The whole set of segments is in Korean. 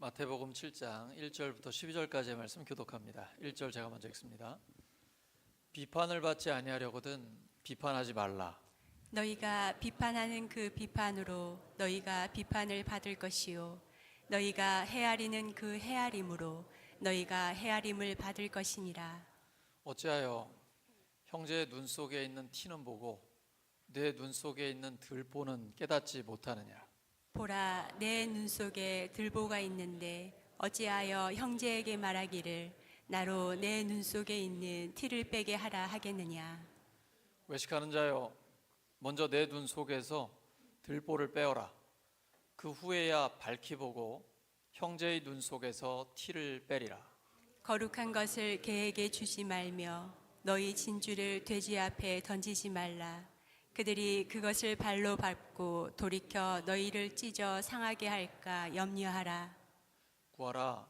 마태복음 7장 1절부터 12절까지의 말씀 교독합니다. 1절 제가 먼저 읽습니다. 비판을 받지 아니하려거든 비판하지 말라. 너희가 비판하는 그 비판으로 너희가 비판을 받을 것이요 너희가 헤아리는 그 헤아림으로 너희가 헤아림을 받을 것이니라. 어찌하여 형제의 눈 속에 있는 티는 보고 내 눈 속에 있는 들보는 깨닫지 못하느냐. 보라, 내 눈 속에 들보가 있는데 어찌하여 형제에게 말하기를 나로 내 눈 속에 있는 티를 빼게 하라 하겠느냐. 외식하는 자여, 먼저 내 눈 속에서 들보를 빼어라. 그 후에야 밝히 보고 형제의 눈 속에서 티를 빼리라. 거룩한 것을 개에게 주지 말며 너희 진주를 돼지 앞에 던지지 말라. 그들이 그것을 발로 밟고 돌이켜 너희를 찢어 상하게 할까 염려하라. 구하라,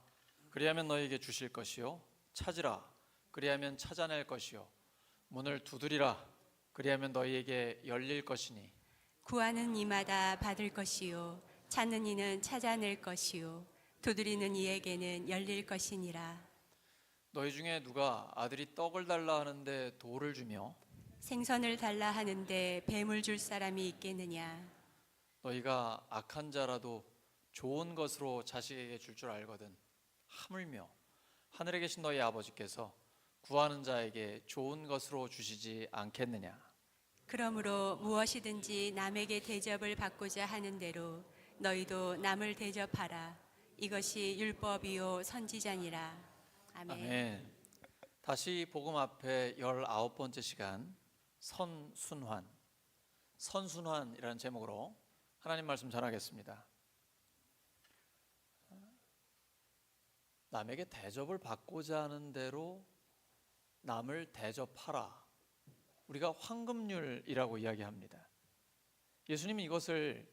그리하면 너희에게 주실 것이요. 찾으라, 그리하면 찾아낼 것이요. 문을 두드리라, 그리하면 너희에게 열릴 것이니. 구하는 이마다 받을 것이요 찾는 이는 찾아낼 것이요 두드리는 이에게는 열릴 것이니라. 너희 중에 누가 아들이 떡을 달라 하는데 돌을 주며 생선을 달라 하는데 뱀을 줄 사람이 있겠느냐. 너희가 악한 자라도 좋은 것으로 자식에게 줄 줄 알거든 하물며 하늘에 계신 너희 아버지께서 구하는 자에게 좋은 것으로 주시지 않겠느냐. 그러므로 무엇이든지 남에게 대접을 받고자 하는 대로 너희도 남을 대접하라. 이것이 율법이요 선지자니라. 아멘. 아멘. 다시 복음 앞에 19번째 시간 선순환이라는 제목으로 하나님 말씀 전하겠습니다. 남에게 대접을 받고자 하는 대로 남을 대접하라. 우리가 황금률이라고 이야기합니다. 예수님이 이것을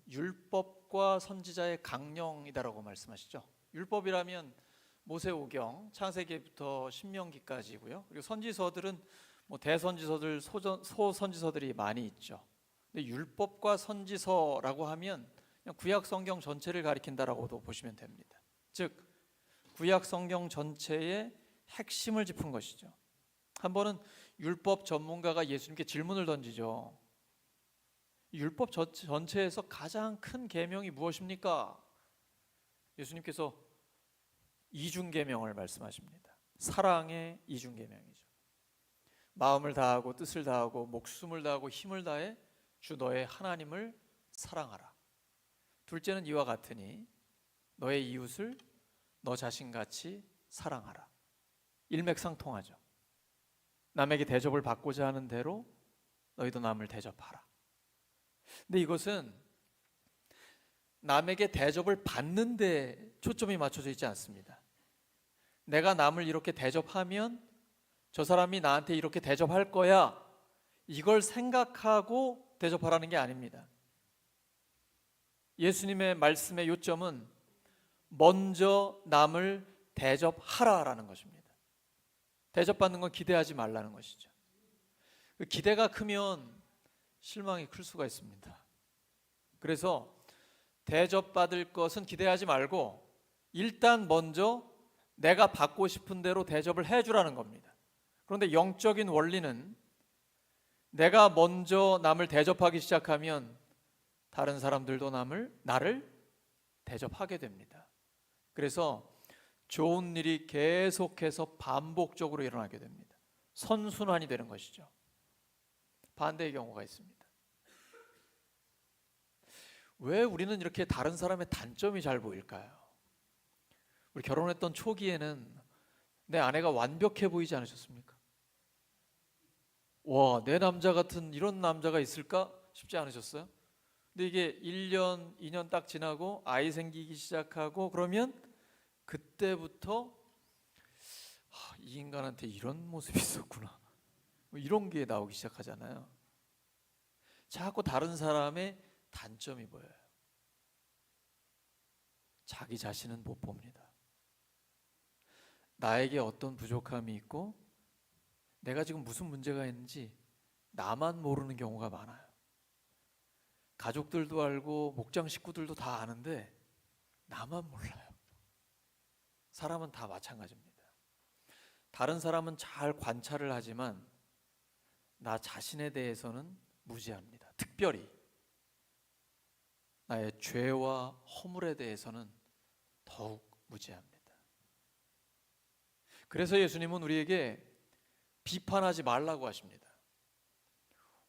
율법과 선지자의 강령이다라고 말씀하시죠. 율법이라면 모세오경, 창세기부터 신명기까지고요. 그리고 선지서들은 대선지서들, 소선지서들이 많이 있죠. 근데 율법과 선지서라고 하면 그냥 구약 성경 전체를 가리킨다라고도 보시면 됩니다. 즉 구약 성경 전체의 핵심을 짚은 것이죠. 한 번은 율법 전문가가 예수님께 질문을 던지죠. 율법 전체에서 가장 큰 계명이 무엇입니까? 예수님께서 이중계명을 말씀하십니다. 사랑의 이중계명이죠. 마음을 다하고 뜻을 다하고 목숨을 다하고 힘을 다해 주 너의 하나님을 사랑하라. 둘째는 이와 같으니 너의 이웃을 너 자신같이 사랑하라. 일맥상통하죠. 남에게 대접을 받고자 하는 대로 너희도 남을 대접하라. 근데 이것은 남에게 대접을 받는 데 초점이 맞춰져 있지 않습니다. 내가 남을 이렇게 대접하면 저 사람이 나한테 이렇게 대접할 거야, 이걸 생각하고 대접하라는 게 아닙니다. 예수님의 말씀의 요점은 먼저 남을 대접하라라는 것입니다. 대접받는 건 기대하지 말라는 것이죠. 기대가 크면 실망이 클 수가 있습니다. 그래서 대접받을 것은 기대하지 말고 일단 먼저 내가 받고 싶은 대로 대접을 해주라는 겁니다. 그런데 영적인 원리는 내가 먼저 남을 대접하기 시작하면 다른 사람들도 나를 대접하게 됩니다. 그래서 좋은 일이 계속해서 반복적으로 일어나게 됩니다. 선순환이 되는 것이죠. 반대의 경우가 있습니다. 왜 우리는 이렇게 다른 사람의 단점이 잘 보일까요? 우리 결혼했던 초기에는 내 아내가 완벽해 보이지 않으셨습니까? 와, 내 남자 같은 이런 남자가 있을까 싶지 않으셨어요? 근데 이게 1년, 2년 딱 지나고 아이 생기기 시작하고 그러면 그때부터 이 인간한테 이런 모습이 있었구나, 이런 게 나오기 시작하잖아요. 자꾸 다른 사람의 단점이 보여요. 자기 자신은 못 봅니다. 나에게 어떤 부족함이 있고 내가 지금 무슨 문제가 있는지 나만 모르는 경우가 많아요. 가족들도 알고 목장 식구들도 다 아는데 나만 몰라요. 사람은 다 마찬가지입니다. 다른 사람은 잘 관찰을 하지만 나 자신에 대해서는 무지합니다. 특별히 나의 죄와 허물에 대해서는 더욱 무지합니다. 그래서 예수님은 우리에게 비판하지 말라고 하십니다.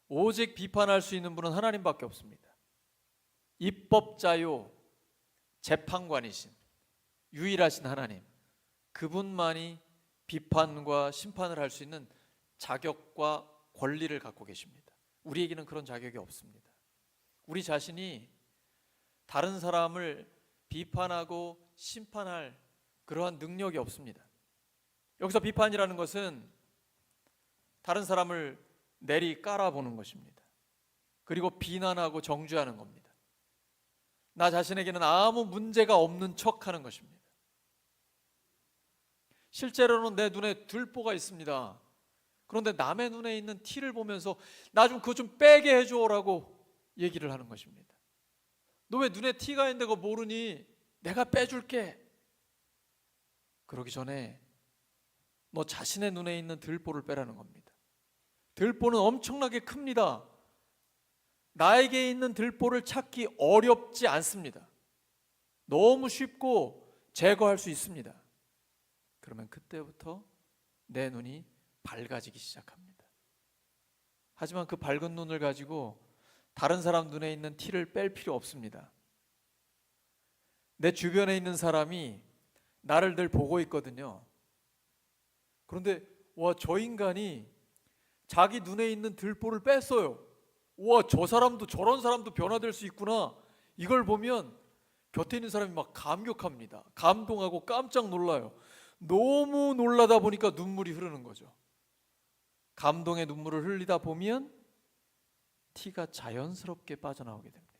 오직 비판할 수 있는 분은 하나님밖에 없습니다. 입법자요 재판관이신 유일하신 하나님, 그분만이 비판과 심판을 할 수 있는 자격과 권리를 갖고 계십니다. 우리에게는 그런 자격이 없습니다. 우리 자신이 다른 사람을 비판하고 심판할 그러한 능력이 없습니다. 여기서 비판이라는 것은 다른 사람을 내리 깔아보는 것입니다. 그리고 비난하고 정죄하는 겁니다. 나 자신에게는 아무 문제가 없는 척하는 것입니다. 실제로는 내 눈에 들보가 있습니다. 그런데 남의 눈에 있는 티를 보면서 나 좀 그거 좀 빼게 해줘라고 얘기를 하는 것입니다. 너 왜 눈에 티가 있는데 그거 모르니? 내가 빼줄게. 그러기 전에 너 자신의 눈에 있는 들보를 빼라는 겁니다. 들보는 엄청나게 큽니다. 나에게 있는 들보를 찾기 어렵지 않습니다. 너무 쉽고 제거할 수 있습니다. 그러면 그때부터 내 눈이 밝아지기 시작합니다. 하지만 그 밝은 눈을 가지고 다른 사람 눈에 있는 티를 뺄 필요 없습니다. 내 주변에 있는 사람이 나를 늘 보고 있거든요. 그런데 와, 저 인간이 자기 눈에 있는 들보를 뺐어요. 와, 저 사람도 저런 사람도 변화될 수 있구나. 이걸 보면 곁에 있는 사람이 막 감격합니다. 감동하고 깜짝 놀라요. 너무 놀라다 보니까 눈물이 흐르는 거죠. 감동의 눈물을 흘리다 보면 티가 자연스럽게 빠져나오게 됩니다.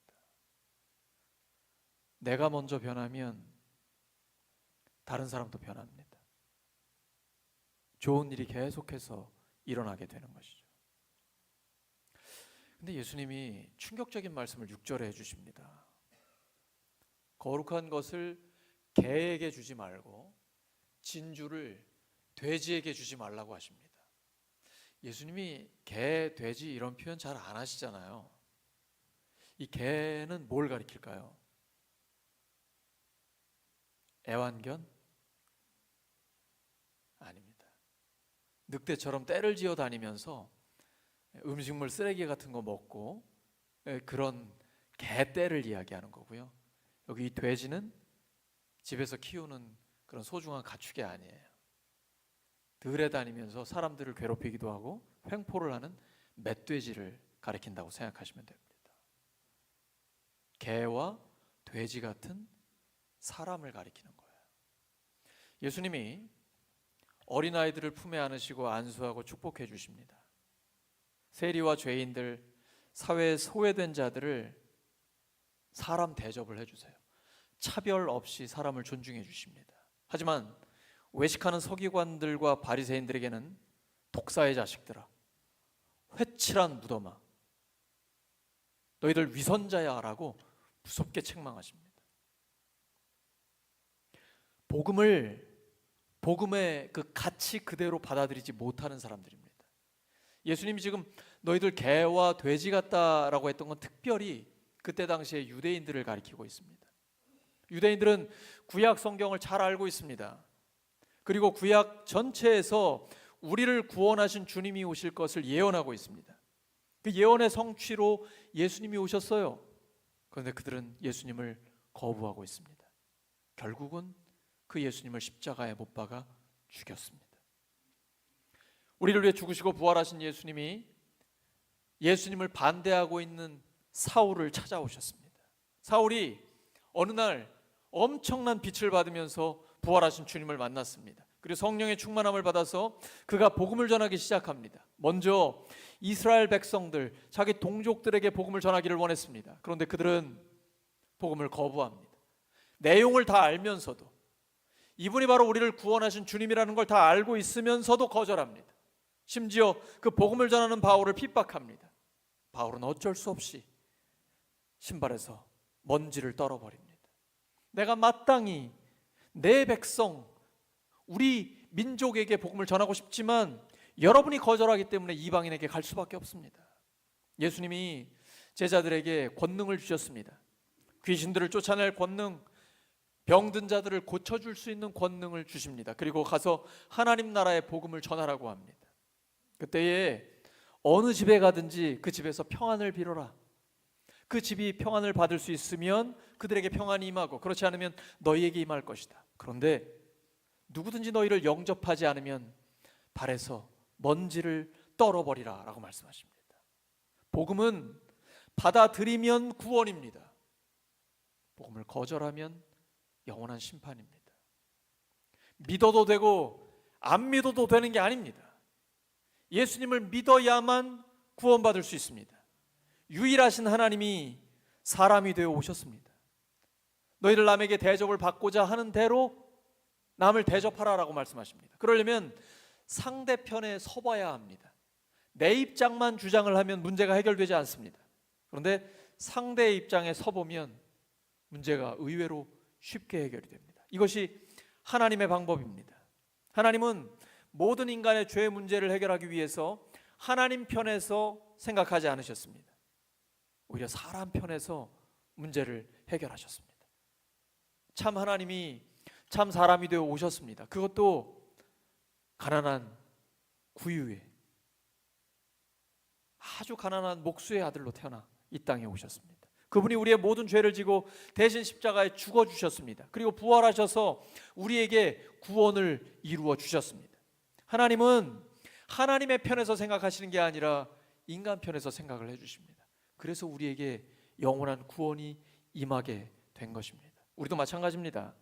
내가 먼저 변하면 다른 사람도 변합니다. 좋은 일이 계속해서 일어나게 되는 것이죠. 근데 예수님이 충격적인 말씀을 6절에 해주십니다. 거룩한 것을 개에게 주지 말고 진주를 돼지에게 주지 말라고 하십니다. 예수님이 개, 돼지 이런 표현 잘 안 하시잖아요. 이 개는 뭘 가리킬까요? 애완견? 아닙니다. 늑대처럼 떼를 지어 다니면서 음식물 쓰레기 같은 거 먹고 그런 개떼를 이야기하는 거고요. 여기 이 돼지는 집에서 키우는 그런 소중한 가축이 아니에요. 들에 다니면서 사람들을 괴롭히기도 하고 횡포를 하는 멧돼지를 가리킨다고 생각하시면 됩니다. 개와 돼지 같은 사람을 가리키는 거예요. 예수님이 어린아이들을 품에 안으시고 안수하고 축복해 주십니다. 세리와 죄인들, 사회에 소외된 자들을 사람 대접을 해주세요. 차별 없이 사람을 존중해 주십니다. 하지만 외식하는 서기관들과 바리새인들에게는 독사의 자식들아, 회칠한 무덤아, 너희들 위선자야 라고 무섭게 책망하십니다. 복음의 그 가치 그대로 받아들이지 못하는 사람들입니다. 예수님이 지금 너희들 개와 돼지 같다라고 했던 건 특별히 그때 당시에 유대인들을 가리키고 있습니다. 유대인들은 구약 성경을 잘 알고 있습니다. 그리고 구약 전체에서 우리를 구원하신 주님이 오실 것을 예언하고 있습니다. 그 예언의 성취로 예수님이 오셨어요. 그런데 그들은 예수님을 거부하고 있습니다. 결국은 그 예수님을 십자가에 못 박아 죽였습니다. 우리를 위해 죽으시고 부활하신 예수님이 예수님을 반대하고 있는 사울을 찾아오셨습니다. 사울이 어느 날 엄청난 빛을 받으면서 부활하신 주님을 만났습니다. 그리고 성령의 충만함을 받아서 그가 복음을 전하기 시작합니다. 먼저 이스라엘 백성들, 자기 동족들에게 복음을 전하기를 원했습니다. 그런데 그들은 복음을 거부합니다. 내용을 다 알면서도, 이분이 바로 우리를 구원하신 주님이라는 걸 다 알고 있으면서도 거절합니다. 심지어 그 복음을 전하는 바울을 핍박합니다. 바울은 어쩔 수 없이 신발에서 먼지를 떨어버립니다. 내가 마땅히 내 백성, 우리 민족에게 복음을 전하고 싶지만 여러분이 거절하기 때문에 이방인에게 갈 수밖에 없습니다. 예수님이 제자들에게 권능을 주셨습니다. 귀신들을 쫓아낼 권능, 병든 자들을 고쳐줄 수 있는 권능을 주십니다. 그리고 가서 하나님 나라의 복음을 전하라고 합니다. 그때에 어느 집에 가든지 그 집에서 평안을 빌어라. 그 집이 평안을 받을 수 있으면 그들에게 평안이 임하고 그렇지 않으면 너희에게 임할 것이다. 그런데 누구든지 너희를 영접하지 않으면 발에서 먼지를 떨어버리라 라고 말씀하십니다. 복음은 받아들이면 구원입니다. 복음을 거절하면 영원한 심판입니다. 믿어도 되고 안 믿어도 되는 게 아닙니다. 예수님을 믿어야만 구원받을 수 있습니다. 유일하신 하나님이 사람이 되어 오셨습니다. 너희들 남에게 대접을 받고자 하는 대로 남을 대접하라 라고 말씀하십니다. 그러려면 상대편에 서봐야 합니다. 내 입장만 주장을 하면 문제가 해결되지 않습니다. 그런데 상대의 입장에 서보면 문제가 의외로 쉽게 해결이 됩니다. 이것이 하나님의 방법입니다. 하나님은 모든 인간의 죄 문제를 해결하기 위해서 하나님 편에서 생각하지 않으셨습니다. 오히려 사람 편에서 문제를 해결하셨습니다. 참 하나님이 참 사람이 되어 오셨습니다. 그것도 가난한 구유의 아주 가난한 목수의 아들로 태어나 이 땅에 오셨습니다. 그분이 우리의 모든 죄를 지고 대신 십자가에 죽어주셨습니다. 그리고 부활하셔서 우리에게 구원을 이루어 주셨습니다. 하나님은 하나님의 편에서 생각하시는 게 아니라 인간 편에서 생각을 해주십니다. 그래서 우리에게 영원한 구원이 임하게 된 것입니다. 우리도 마찬가지입니다.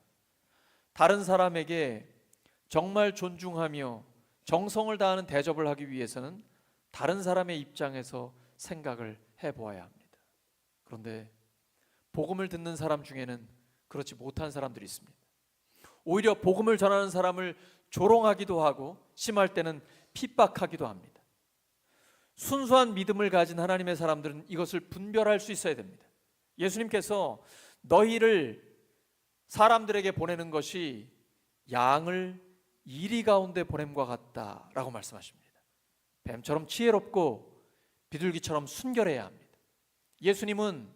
다른 사람에게 정말 존중하며 정성을 다하는 대접을 하기 위해서는 다른 사람의 입장에서 생각을 해보아야 합니다. 그런데 복음을 듣는 사람 중에는 그렇지 못한 사람들이 있습니다. 오히려 복음을 전하는 사람을 조롱하기도 하고 심할 때는 핍박하기도 합니다. 순수한 믿음을 가진 하나님의 사람들은 이것을 분별할 수 있어야 됩니다. 예수님께서 너희를 사람들에게 보내는 것이 양을 이리 가운데 보냄과 같다라고 말씀하십니다. 뱀처럼 지혜롭고 비둘기처럼 순결해야 합니다. 예수님은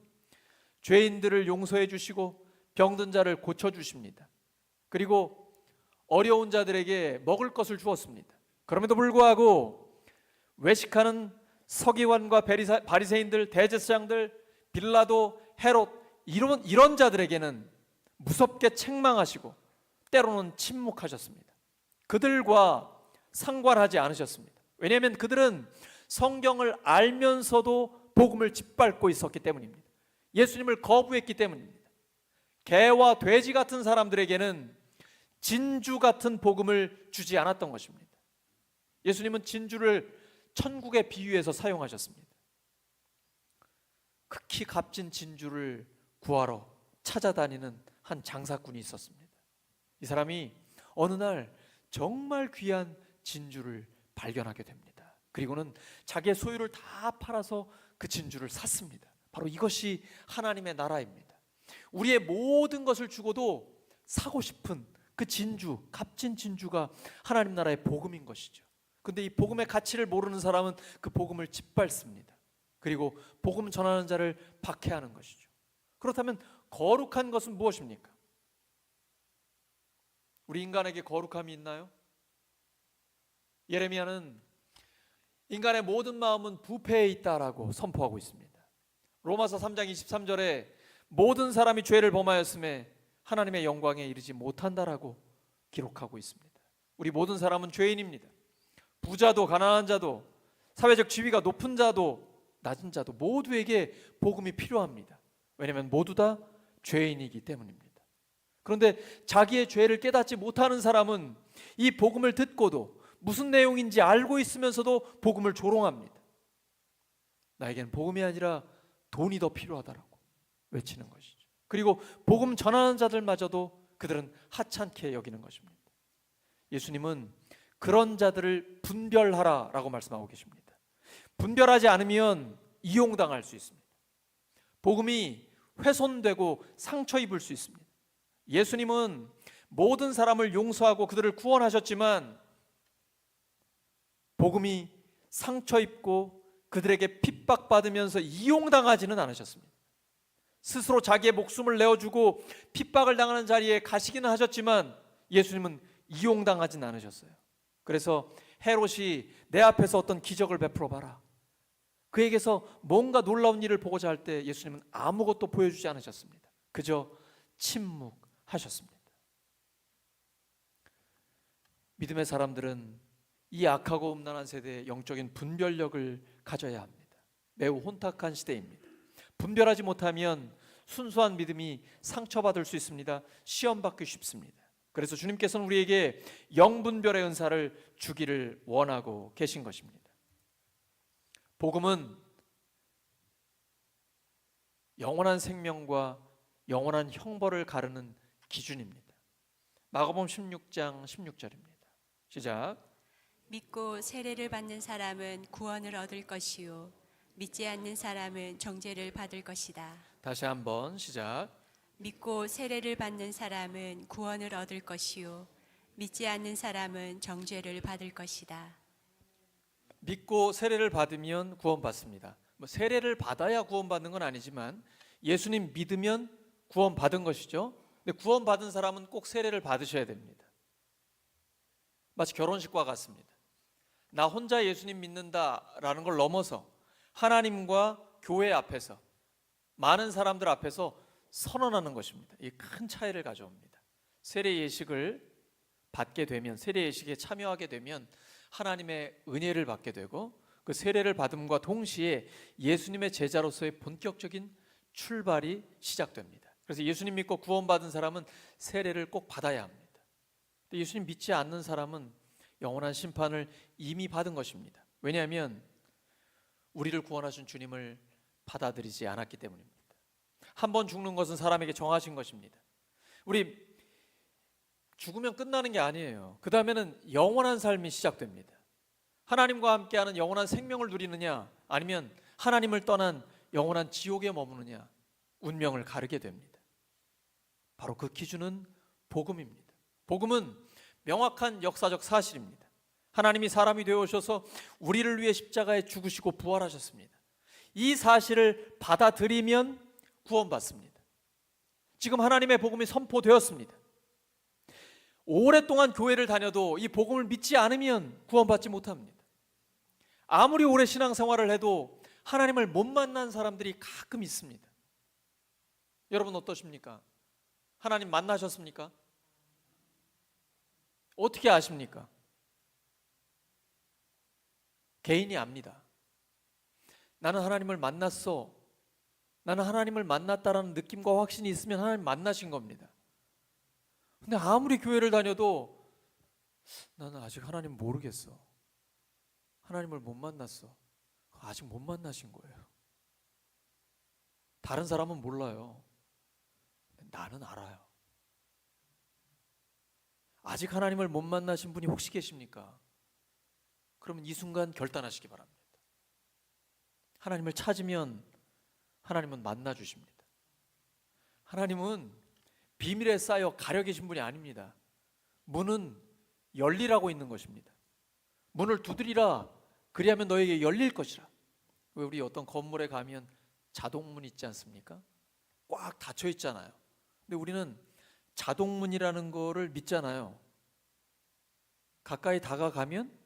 죄인들을 용서해 주시고 병든 자를 고쳐 주십니다. 그리고 어려운 자들에게 먹을 것을 주었습니다. 그럼에도 불구하고 외식하는 서기관과 바리새인들, 대제사장들, 빌라도, 헤롯 이런 자들에게는 무섭게 책망하시고 때로는 침묵하셨습니다. 그들과 상관하지 않으셨습니다. 왜냐하면 그들은 성경을 알면서도 복음을 짓밟고 있었기 때문입니다. 예수님을 거부했기 때문입니다. 개와 돼지 같은 사람들에게는 진주 같은 복음을 주지 않았던 것입니다. 예수님은 진주를 천국의 비유에서 사용하셨습니다. 극히 값진 진주를 구하러 찾아다니는 한 장사꾼이 있었습니다. 이 사람이 어느 날 정말 귀한 진주를 발견하게 됩니다. 그리고는 자기의 소유를 다 팔아서 그 진주를 샀습니다. 바로 이것이 하나님의 나라입니다. 우리의 모든 것을 주고도 사고 싶은 그 진주, 값진 진주가 하나님 나라의 복음인 것이죠. 근데 이 복음의 가치를 모르는 사람은 그 복음을 짓밟습니다. 그리고 복음 전하는 자를 박해하는 것이죠. 그렇다면 거룩한 것은 무엇입니까? 우리 인간에게 거룩함이 있나요? 예레미야는 인간의 모든 마음은 부패에 있다라고 선포하고 있습니다. 로마서 3장 23절에 모든 사람이 죄를 범하였음에 하나님의 영광에 이르지 못한다라고 기록하고 있습니다. 우리 모든 사람은 죄인입니다. 부자도 가난한 자도 사회적 지위가 높은 자도 낮은 자도 모두에게 복음이 필요합니다. 왜냐하면 모두 다 죄인이기 때문입니다. 그런데 자기의 죄를 깨닫지 못하는 사람은 이 복음을 듣고도 무슨 내용인지 알고 있으면서도 복음을 조롱합니다. 나에게는 복음이 아니라 돈이 더 필요하다라고 외치는 것이죠. 그리고 복음 전하는 자들마저도 그들은 하찮게 여기는 것입니다. 예수님은 그런 자들을 분별하라라고 말씀하고 계십니다. 분별하지 않으면 이용당할 수 있습니다. 복음이 훼손되고 상처 입을 수 있습니다. 예수님은 모든 사람을 용서하고 그들을 구원하셨지만 복음이 상처 입고 그들에게 핍박받으면서 이용당하지는 않으셨습니다. 스스로 자기의 목숨을 내어주고 핍박을 당하는 자리에 가시기는 하셨지만 예수님은 이용당하진 않으셨어요. 그래서 헤롯이 내 앞에서 어떤 기적을 베풀어 봐라, 그에게서 뭔가 놀라운 일을 보고자 할 때 예수님은 아무것도 보여주지 않으셨습니다. 그저 침묵하셨습니다. 믿음의 사람들은 이 악하고 음란한 세대의 영적인 분별력을 가져야 합니다. 매우 혼탁한 시대입니다. 분별하지 못하면 순수한 믿음이 상처받을 수 있습니다. 시험받기 쉽습니다. 그래서 주님께서는 우리에게 영분별의 은사를 주기를 원하고 계신 것입니다. 복음은 영원한 생명과 영원한 형벌을 가르는 기준입니다. 마가복음 16장 16절입니다. 시작. 믿고 세례를 받는 사람은 구원을 얻을 것이요 믿지 않는 사람은 정죄를 받을 것이다. 다시 한번 시작. 믿고 세례를 받는 사람은 구원을 얻을 것이요 믿지 않는 사람은 정죄를 받을 것이다. 믿고 세례를 받으면 구원받습니다. 세례를 받아야 구원받는 건 아니지만 예수님 믿으면 구원받은 것이죠. 근데 구원받은 사람은 꼭 세례를 받으셔야 됩니다. 마치 결혼식과 같습니다. 나 혼자 예수님 믿는다라는 걸 넘어서 하나님과 교회 앞에서 많은 사람들 앞에서 선언하는 것입니다. 이 큰 차이를 가져옵니다. 세례 예식을 받게 되면, 세례 예식에 참여하게 되면 하나님의 은혜를 받게 되고 그 세례를 받음과 동시에 예수님의 제자로서의 본격적인 출발이 시작됩니다. 그래서 예수님 믿고 구원받은 사람은 세례를 꼭 받아야 합니다. 근데 예수님 믿지 않는 사람은 영원한 심판을 이미 받은 것입니다. 왜냐하면 우리를 구원하신 주님을 받아들이지 않았기 때문입니다. 한 번 죽는 것은 사람에게 정하신 것입니다. 우리 죽으면 끝나는 게 아니에요. 그 다음에는 영원한 삶이 시작됩니다. 하나님과 함께하는 영원한 생명을 누리느냐, 아니면 하나님을 떠난 영원한 지옥에 머무느냐, 운명을 가르게 됩니다. 바로 그 기준은 복음입니다. 복음은 명확한 역사적 사실입니다. 하나님이 사람이 되어 오셔서 우리를 위해 십자가에 죽으시고 부활하셨습니다. 이 사실을 받아들이면 구원받습니다. 지금 하나님의 복음이 선포되었습니다. 오랫동안 교회를 다녀도 이 복음을 믿지 않으면 구원받지 못합니다. 아무리 오래 신앙생활을 해도 하나님을 못 만난 사람들이 가끔 있습니다. 여러분 어떠십니까? 하나님 만나셨습니까? 어떻게 아십니까? 개인이 압니다. 나는 하나님을 만났어, 나는 하나님을 만났다라는 느낌과 확신이 있으면 하나님 만나신 겁니다. 근데 아무리 교회를 다녀도 나는 아직 하나님 모르겠어, 하나님을 못 만났어, 아직 못 만나신 거예요. 다른 사람은 몰라요. 나는 알아요. 아직 하나님을 못 만나신 분이 혹시 계십니까? 그러면 이 순간 결단하시기 바랍니다. 하나님을 찾으면 하나님은 만나 주십니다. 하나님은 비밀에 쌓여 가려 계신 분이 아닙니다. 문은 열리라고 있는 것입니다. 문을 두드리라, 그리하면 너에게 열릴 것이라. 왜 우리 어떤 건물에 가면 자동문 있지 않습니까? 꽉 닫혀 있잖아요. 근데 우리는 자동문이라는 거를 믿잖아요. 가까이 다가가면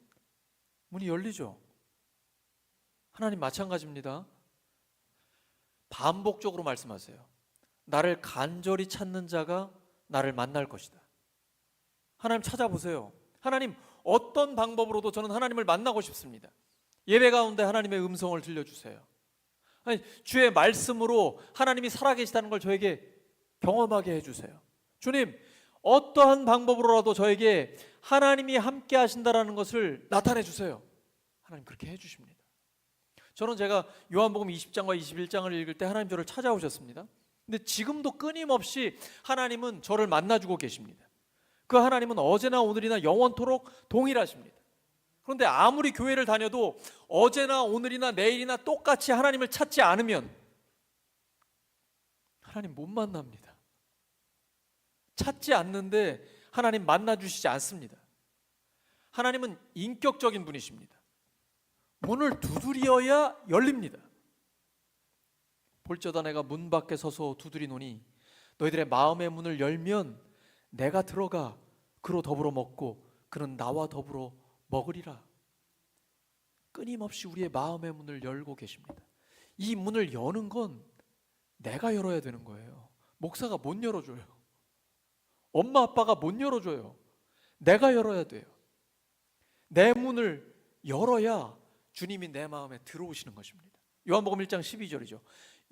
문이 열리죠. 하나님 마찬가지입니다. 반복적으로 말씀하세요. 나를 간절히 찾는 자가 나를 만날 것이다. 하나님 찾아보세요. 하나님 어떤 방법으로도 저는 하나님을 만나고 싶습니다. 예배 가운데 하나님의 음성을 들려주세요. 아니, 주의 말씀으로 하나님이 살아계시다는 걸 저에게 경험하게 해주세요. 주님, 어떠한 방법으로라도 저에게 하나님이 함께 하신다는 것을 나타내 주세요. 하나님 그렇게 해주십니다. 저는 제가 요한복음 20장과 21장을 읽을 때 하나님 저를 찾아오셨습니다. 근데 지금도 끊임없이 하나님은 저를 만나주고 계십니다. 그 하나님은 어제나 오늘이나 영원토록 동일하십니다. 그런데 아무리 교회를 다녀도 어제나 오늘이나 내일이나 똑같이 하나님을 찾지 않으면 하나님 못 만납니다. 찾지 않는데 하나님 만나주시지 않습니다. 하나님은 인격적인 분이십니다. 문을 두드려야 열립니다. 볼지어다 내가 문 밖에 서서 두드리노니 너희들의 마음의 문을 열면 내가 들어가 그로 더불어 먹고 그는 나와 더불어 먹으리라. 끊임없이 우리의 마음의 문을 열고 계십니다. 이 문을 여는 건 내가 열어야 되는 거예요. 목사가 못 열어줘요. 엄마 아빠가 못 열어줘요. 내가 열어야 돼요. 내 문을 열어야 주님이 내 마음에 들어오시는 것입니다. 요한복음 1장 12절이죠.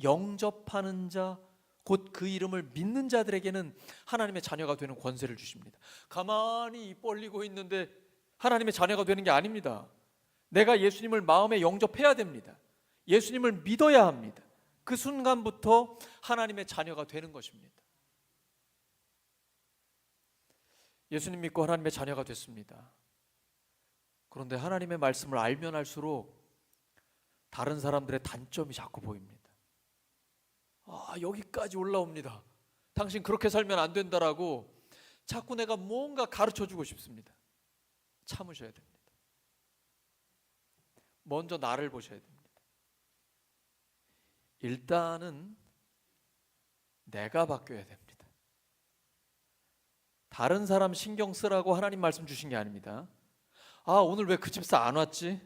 영접하는 자 곧 그 이름을 믿는 자들에게는 하나님의 자녀가 되는 권세를 주십니다. 가만히 입 벌리고 있는데 하나님의 자녀가 되는 게 아닙니다. 내가 예수님을 마음에 영접해야 됩니다. 예수님을 믿어야 합니다. 그 순간부터 하나님의 자녀가 되는 것입니다. 예수님 믿고 하나님의 자녀가 됐습니다. 그런데 하나님의 말씀을 알면 알수록 다른 사람들의 단점이 자꾸 보입니다. 여기까지 올라옵니다. 당신 그렇게 살면 안 된다라고 자꾸 내가 뭔가 가르쳐주고 싶습니다. 참으셔야 됩니다. 먼저 나를 보셔야 됩니다. 일단은 내가 바뀌어야 됩니다. 다른 사람 신경 쓰라고 하나님 말씀 주신 게 아닙니다. 오늘 왜 그 집사 안 왔지?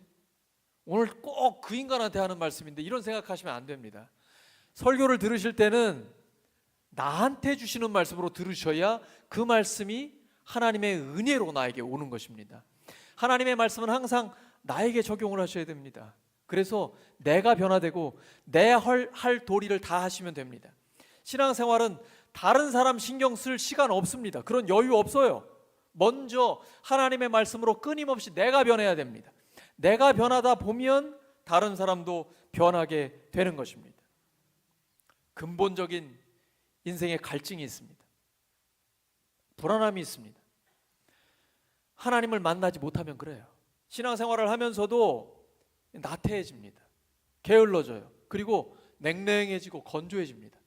오늘 꼭 그 인간한테 하는 말씀인데 이런 생각하시면 안 됩니다. 설교를 들으실 때는 나한테 주시는 말씀으로 들으셔야 그 말씀이 하나님의 은혜로 나에게 오는 것입니다. 하나님의 말씀은 항상 나에게 적용을 하셔야 됩니다. 그래서 내가 변화되고 내 할 도리를 다 하시면 됩니다. 신앙생활은 다른 사람 신경 쓸 시간 없습니다. 그런 여유 없어요. 먼저 하나님의 말씀으로 끊임없이 내가 변해야 됩니다. 내가 변하다 보면 다른 사람도 변하게 되는 것입니다. 근본적인 인생의 갈증이 있습니다. 불안함이 있습니다. 하나님을 만나지 못하면 그래요. 신앙생활을 하면서도 나태해집니다. 게을러져요. 그리고 냉랭해지고 건조해집니다.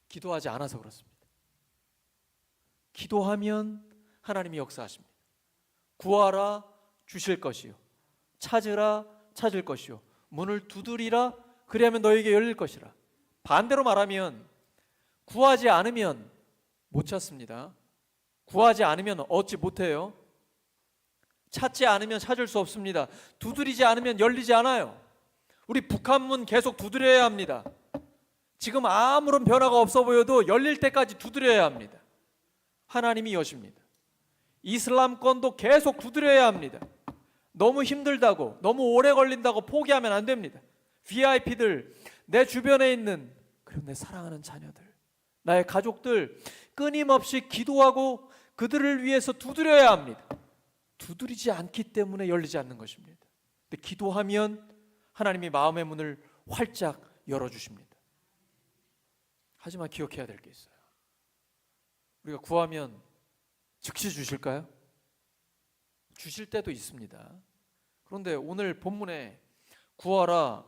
기도하지 않아서 그렇습니다. 기도하면 하나님이 역사하십니다. 구하라 주실 것이요 찾으라 찾을 것이요 문을 두드리라 그리하면 너에게 열릴 것이라. 반대로 말하면 구하지 않으면 못 찾습니다. 구하지 않으면 얻지 못해요. 찾지 않으면 찾을 수 없습니다. 두드리지 않으면 열리지 않아요. 우리 북한문 계속 두드려야 합니다. 지금 아무런 변화가 없어 보여도 열릴 때까지 두드려야 합니다. 하나님이 여십니다. 이슬람권도 계속 두드려야 합니다. 너무 힘들다고, 너무 오래 걸린다고 포기하면 안 됩니다. VIP들, 내 주변에 있는 그리고 내 사랑하는 자녀들, 나의 가족들 끊임없이 기도하고 그들을 위해서 두드려야 합니다. 두드리지 않기 때문에 열리지 않는 것입니다. 근데 기도하면 하나님이 마음의 문을 활짝 열어주십니다. 하지만 기억해야 될 게 있어요. 우리가 구하면 즉시 주실까요? 주실 때도 있습니다. 그런데 오늘 본문에 구하라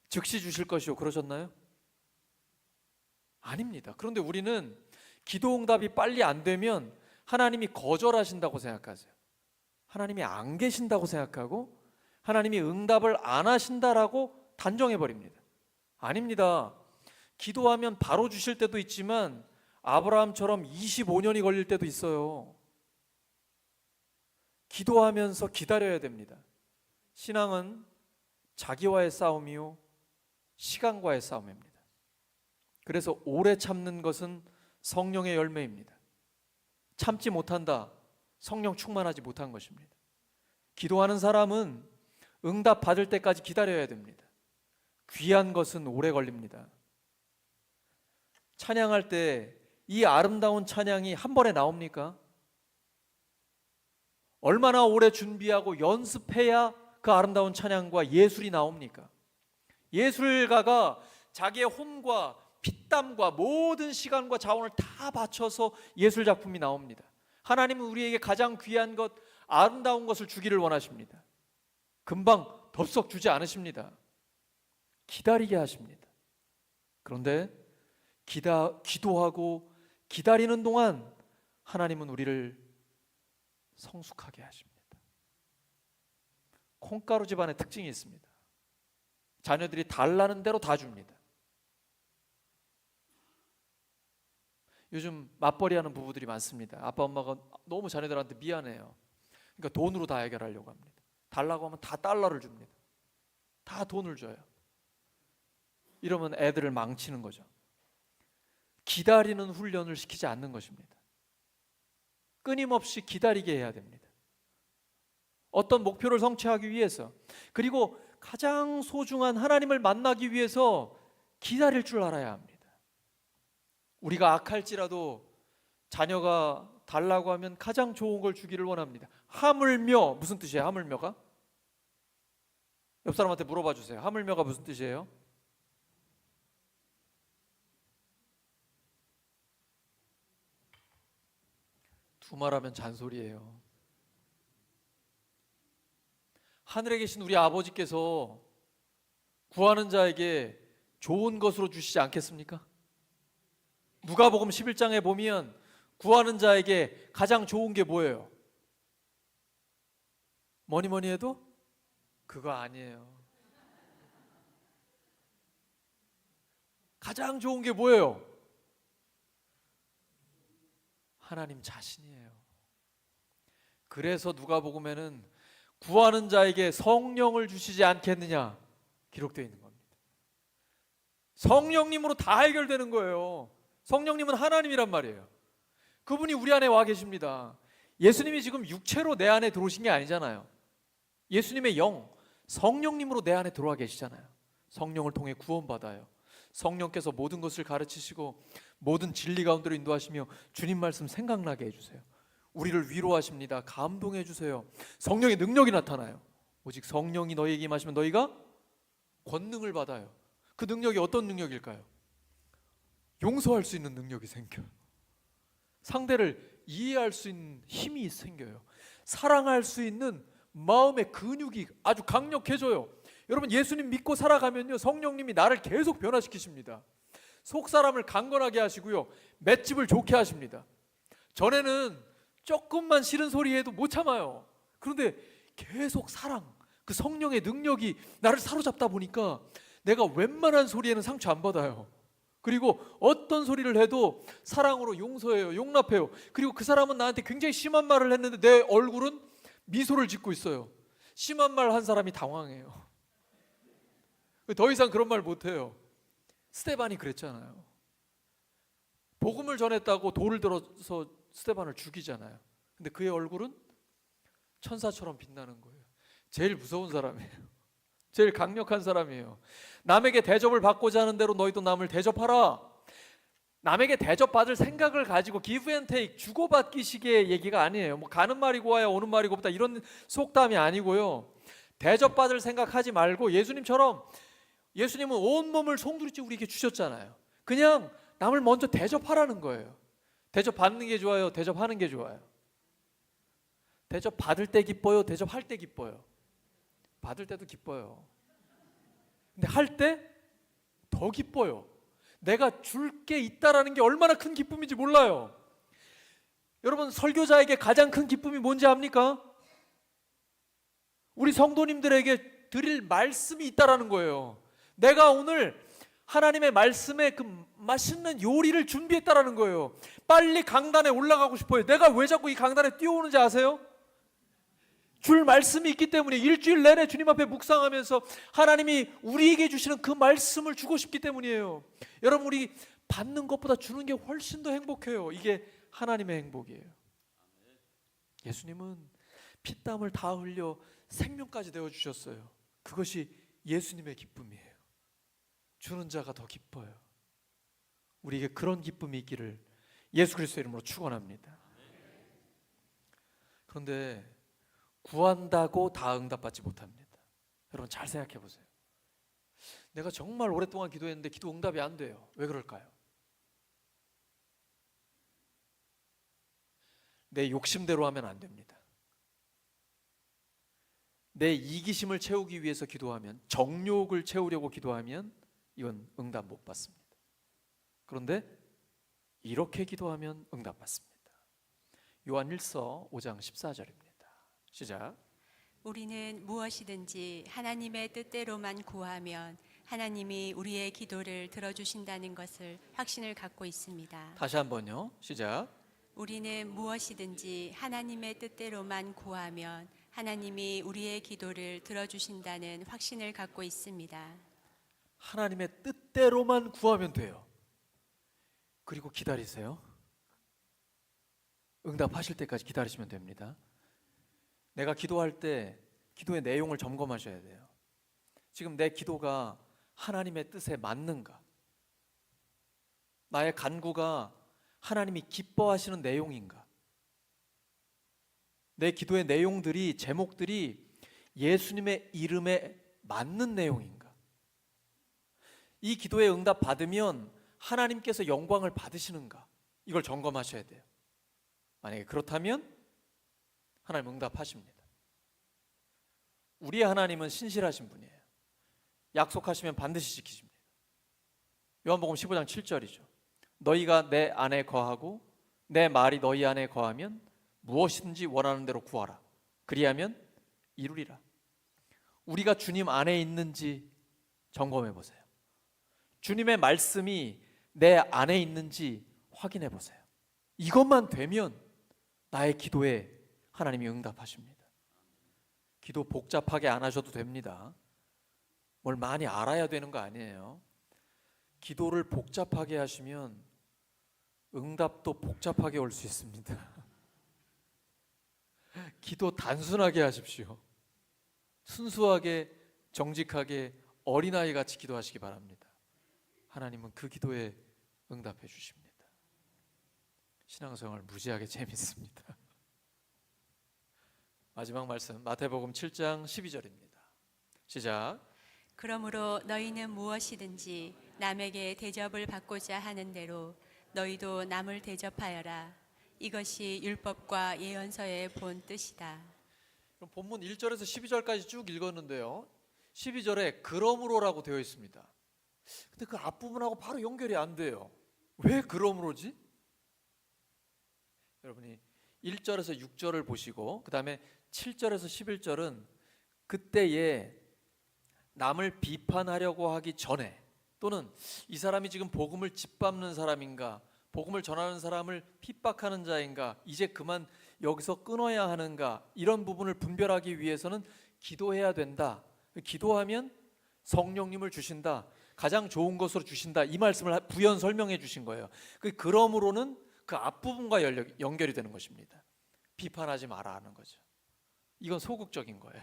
즉시 주실 것이요 그러셨나요? 아닙니다. 그런데 우리는 기도 응답이 빨리 안 되면 하나님이 거절하신다고 생각하세요. 하나님이 안 계신다고 생각하고 하나님이 응답을 안 하신다라고 단정해 버립니다. 아닙니다. 기도하면 바로 주실 때도 있지만 아브라함처럼 25년이 걸릴 때도 있어요. 기도하면서 기다려야 됩니다. 신앙은 자기와의 싸움이요 시간과의 싸움입니다. 그래서 오래 참는 것은 성령의 열매입니다. 참지 못한다, 성령 충만하지 못한 것입니다. 기도하는 사람은 응답 받을 때까지 기다려야 됩니다. 귀한 것은 오래 걸립니다. 찬양할 때 이 아름다운 찬양이 한 번에 나옵니까? 얼마나 오래 준비하고 연습해야 그 아름다운 찬양과 예술이 나옵니까? 예술가가 자기의 혼과 피땀과 모든 시간과 자원을 다 바쳐서 예술 작품이 나옵니다. 하나님은 우리에게 가장 귀한 것, 아름다운 것을 주기를 원하십니다. 금방 덥석 주지 않으십니다. 기다리게 하십니다. 그런데 기도하고 기다리는 동안 하나님은 우리를 성숙하게 하십니다. 콩가루 집안의 특징이 있습니다. 자녀들이 달라는 대로 다 줍니다. 요즘 맞벌이 하는 부부들이 많습니다. 아빠 엄마가 너무 자녀들한테 미안해요. 그러니까 돈으로 다 해결하려고 합니다. 달라고 하면 다 달러를 줍니다. 다 돈을 줘요. 이러면 애들을 망치는 거죠. 기다리는 훈련을 시키지 않는 것입니다. 끊임없이 기다리게 해야 됩니다. 어떤 목표를 성취하기 위해서, 그리고 가장 소중한 하나님을 만나기 위해서 기다릴 줄 알아야 합니다. 우리가 악할지라도 자녀가 달라고 하면 가장 좋은 걸 주기를 원합니다. 하물며, 무슨 뜻이에요? 하물며가? 옆 사람한테 물어봐 주세요. 하물며가 무슨 뜻이에요? 두말하면 잔소리예요. 하늘에 계신 우리 아버지께서 구하는 자에게 좋은 것으로 주시지 않겠습니까? 누가복음 11장에 보면 구하는 자에게 가장 좋은 게 뭐예요? 뭐니 해도 그거 아니에요. 가장 좋은 게 뭐예요? 하나님 자신이에요. 그래서 누가복음에는 구하는 자에게 성령을 주시지 않겠느냐 기록되어 있는 겁니다. 성령님으로 다 해결되는 거예요. 성령님은 하나님이란 말이에요. 그분이 우리 안에 와 계십니다. 예수님이 지금 육체로 내 안에 들어오신 게 아니잖아요. 예수님의 영, 성령님으로 내 안에 들어와 계시잖아요. 성령을 통해 구원받아요. 성령께서 모든 것을 가르치시고 모든 진리 가운데로 인도하시며 주님 말씀 생각나게 해주세요. 우리를 위로하십니다. 감동해 주세요. 성령의 능력이 나타나요. 오직 성령이 너희에게 임하시면 너희가 권능을 받아요. 그 능력이 어떤 능력일까요? 용서할 수 있는 능력이 생겨요. 상대를 이해할 수 있는 힘이 생겨요. 사랑할 수 있는 마음의 근육이 아주 강력해져요. 여러분, 예수님 믿고 살아가면요, 성령님이 나를 계속 변화시키십니다. 속 사람을 강건하게 하시고요, 맷집을 좋게 하십니다. 전에는 조금만 싫은 소리 해도 못 참아요. 그런데 계속 사랑, 그 성령의 능력이 나를 사로잡다 보니까 내가 웬만한 소리에는 상처 안 받아요. 그리고 어떤 소리를 해도 사랑으로 용서해요, 용납해요. 그리고 그 사람은 나한테 굉장히 심한 말을 했는데 내 얼굴은 미소를 짓고 있어요. 심한 말 한 사람이 당황해요. 더 이상 그런 말 못해요. 스데반이 그랬잖아요. 복음을 전했다고 돌을 들어서 스데반을 죽이잖아요. 근데 그의 얼굴은 천사처럼 빛나는 거예요. 제일 무서운 사람이에요. 제일 강력한 사람이에요. 남에게 대접을 받고자 하는 대로 너희도 남을 대접하라. 남에게 대접받을 생각을 가지고 give and take, 주고받기식의 얘기가 아니에요. 뭐 가는 말이 고와야 오는 말이 곱다 이런 속담이 아니고요. 대접받을 생각하지 말고 예수님처럼, 예수님은 온몸을 송두리째 우리에게 주셨잖아요. 그냥 남을 먼저 대접하라는 거예요. 대접받는 게 좋아요? 대접하는 게 좋아요? 대접받을 때 기뻐요? 대접할 때 기뻐요? 받을 때도 기뻐요. 근데 할 때 더 기뻐요. 내가 줄 게 있다라는 게 얼마나 큰 기쁨인지 몰라요. 여러분, 설교자에게 가장 큰 기쁨이 뭔지 압니까? 우리 성도님들에게 드릴 말씀이 있다라는 거예요. 내가 오늘 하나님의 말씀에 그 맛있는 요리를 준비했다라는 거예요. 빨리 강단에 올라가고 싶어요. 내가 왜 자꾸 이 강단에 뛰어오는지 아세요? 줄 말씀이 있기 때문에, 일주일 내내 주님 앞에 묵상하면서 하나님이 우리에게 주시는 그 말씀을 주고 싶기 때문이에요. 여러분, 우리 받는 것보다 주는 게 훨씬 더 행복해요. 이게 하나님의 행복이에요. 예수님은 피땀을 다 흘려 생명까지 내어주셨어요. 그것이 예수님의 기쁨이에요. 주는 자가 더 기뻐요. 우리에게 그런 기쁨이 있기를 예수 그리스도의 이름으로 축원합니다. 그런데 구한다고 다 응답받지 못합니다. 여러분, 잘 생각해 보세요. 내가 정말 오랫동안 기도했는데 기도 응답이 안 돼요. 왜 그럴까요? 내 욕심대로 하면 안 됩니다. 내 이기심을 채우기 위해서 기도하면, 정욕을 채우려고 기도하면 이건 응답 못 받습니다. 그런데 이렇게 기도하면 응답 받습니다. 요한 1서 5장 14절입니다. 시작. 우리는 무엇이든지 하나님의 뜻대로만 구하면 하나님이 우리의 기도를 들어주신다는 것을 확신을 갖고 있습니다. 다시 한번요. 시작. 우리는 무엇이든지 하나님의 뜻대로만 구하면 하나님이 우리의 기도를 들어주신다는 확신을 갖고 있습니다. 하나님의 뜻대로만 구하면 돼요. 그리고 기다리세요. 응답하실 때까지 기다리시면 됩니다. 내가 기도할 때 기도의 내용을 점검하셔야 돼요. 지금 내 기도가 하나님의 뜻에 맞는가? 나의 간구가 하나님이 기뻐하시는 내용인가? 내 기도의 내용들이, 제목들이 예수님의 이름에 맞는 내용인가? 이 기도에 응답 받으면 하나님께서 영광을 받으시는가? 이걸 점검하셔야 돼요. 만약에 그렇다면 하나님 응답하십니다. 우리 하나님은 신실하신 분이에요. 약속하시면 반드시 지키십니다. 요한복음 15장 7절이죠. 너희가 내 안에 거하고 내 말이 너희 안에 거하면 무엇이든지 원하는 대로 구하라. 그리하면 이루리라. 우리가 주님 안에 있는지 점검해 보세요. 주님의 말씀이 내 안에 있는지 확인해 보세요. 이것만 되면 나의 기도에 하나님이 응답하십니다. 기도 복잡하게 안 하셔도 됩니다. 뭘 많이 알아야 되는 거 아니에요. 기도를 복잡하게 하시면 응답도 복잡하게 올 수 있습니다. 기도 단순하게 하십시오. 순수하게, 정직하게, 어린아이 같이 기도하시기 바랍니다. 하나님은 그 기도에 응답해 주십니다. 신앙생활 무지하게 재밌습니다. 마지막 말씀 마태복음 7장 12절입니다. 시작. 그러므로 너희는 무엇이든지 남에게 대접을 받고자 하는 대로 너희도 남을 대접하여라. 이것이 율법과 예언서의 본 뜻이다. 그럼 본문 1절에서 12절까지 쭉 읽었는데요. 12절에 그러므로라고 되어 있습니다. 근데 그 앞부분하고 바로 연결이 안 돼요. 왜 그러므로지? 여러분이 1절에서 6절을 보시고 그 다음에 7절에서 11절은 그때에 남을 비판하려고 하기 전에, 또는 이 사람이 지금 복음을 짓밟는 사람인가, 복음을 전하는 사람을 핍박하는 자인가, 이제 그만 여기서 끊어야 하는가, 이런 부분을 분별하기 위해서는 기도해야 된다. 기도하면 성령님을 주신다, 가장 좋은 것으로 주신다, 이 말씀을 부연 설명해 주신 거예요. 그러므로는 그 앞부분과 연결이 되는 것입니다. 비판하지 마라 하는 거죠. 이건 소극적인 거예요.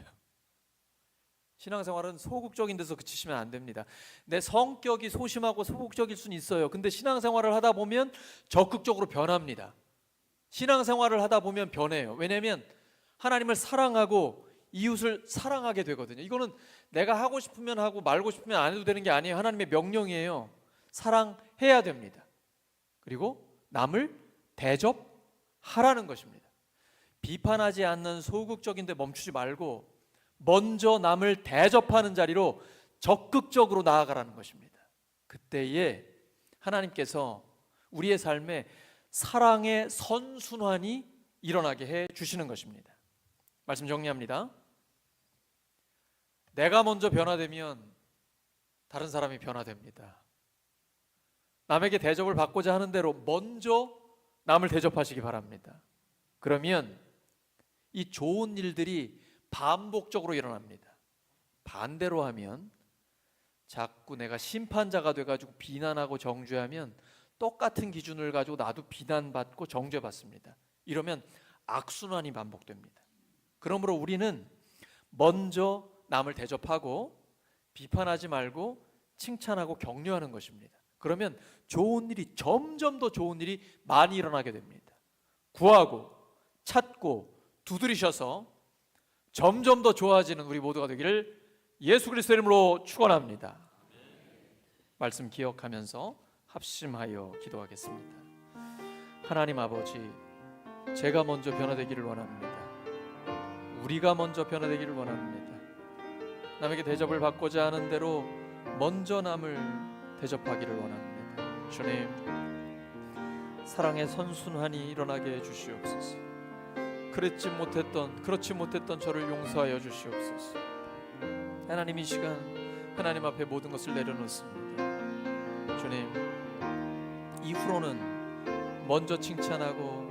신앙생활은 소극적인 데서 그치시면 안 됩니다. 내 성격이 소심하고 소극적일 수는 있어요. 근데 신앙생활을 하다 보면 적극적으로 변합니다. 신앙생활을 하다 보면 변해요. 왜냐하면 하나님을 사랑하고 이웃을 사랑하게 되거든요. 이거는 내가 하고 싶으면 하고 말고 싶으면 안 해도 되는 게 아니에요. 하나님의 명령이에요. 사랑해야 됩니다. 그리고 남을 대접하라는 것입니다. 비판하지 않는 소극적인 데 멈추지 말고 먼저 남을 대접하는 자리로 적극적으로 나아가라는 것입니다. 그때에 하나님께서 우리의 삶에 사랑의 선순환이 일어나게 해 주시는 것입니다. 말씀 정리합니다. 내가 먼저 변화되면 다른 사람이 변화됩니다. 남에게 대접을 받고자 하는 대로 먼저 남을 대접하시기 바랍니다. 그러면 이 좋은 일들이 반복적으로 일어납니다. 반대로 하면 자꾸 내가 심판자가 돼가지고 비난하고 정죄하면 똑같은 기준을 가지고 나도 비난받고 정죄받습니다. 이러면 악순환이 반복됩니다. 그러므로 우리는 먼저 남을 대접하고 비판하지 말고 칭찬하고 격려하는 것입니다. 그러면 좋은 일이, 점점 더 좋은 일이 많이 일어나게 됩니다. 구하고 찾고 두드리셔서 점점 더 좋아지는 우리 모두가 되기를 예수 그리스도의 이름으로 축원합니다. 말씀 기억하면서 합심하여 기도하겠습니다. 하나님 아버지, 제가 먼저 변화되기를 원합니다. 우리가 먼저 변화되기를 원합니다. 남에게 대접을 받고자 하는 대로 먼저 남을 대접하기를 원합니다. 주님, 사랑의 선순환이 일어나게 해 주시옵소서. 그렇지 못했던 저를 용서하여 주시옵소서. 하나님, 이 시간 하나님 앞에 모든 것을 내려놓습니다. 주님, 이후로는 먼저 칭찬하고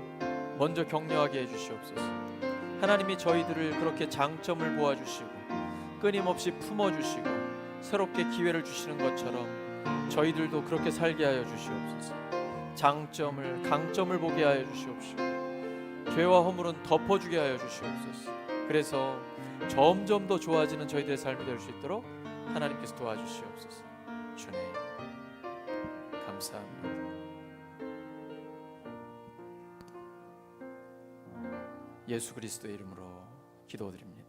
먼저 격려하게 해주시옵소서. 하나님이 저희들을 그렇게 장점을 보아주시고 끊임없이 품어주시고 새롭게 기회를 주시는 것처럼 저희들도 그렇게 살게 하여 주시옵소서. 장점을, 강점을 보게 하여 주시옵시고 죄와 허물은 덮어주게 하여 주시옵소서. 그래서 점점 더 좋아지는 저희들의 삶이 될 수 있도록 하나님께서 도와주시옵소서. 주님, 감사합니다. 예수 그리스도의 이름으로 기도드립니다.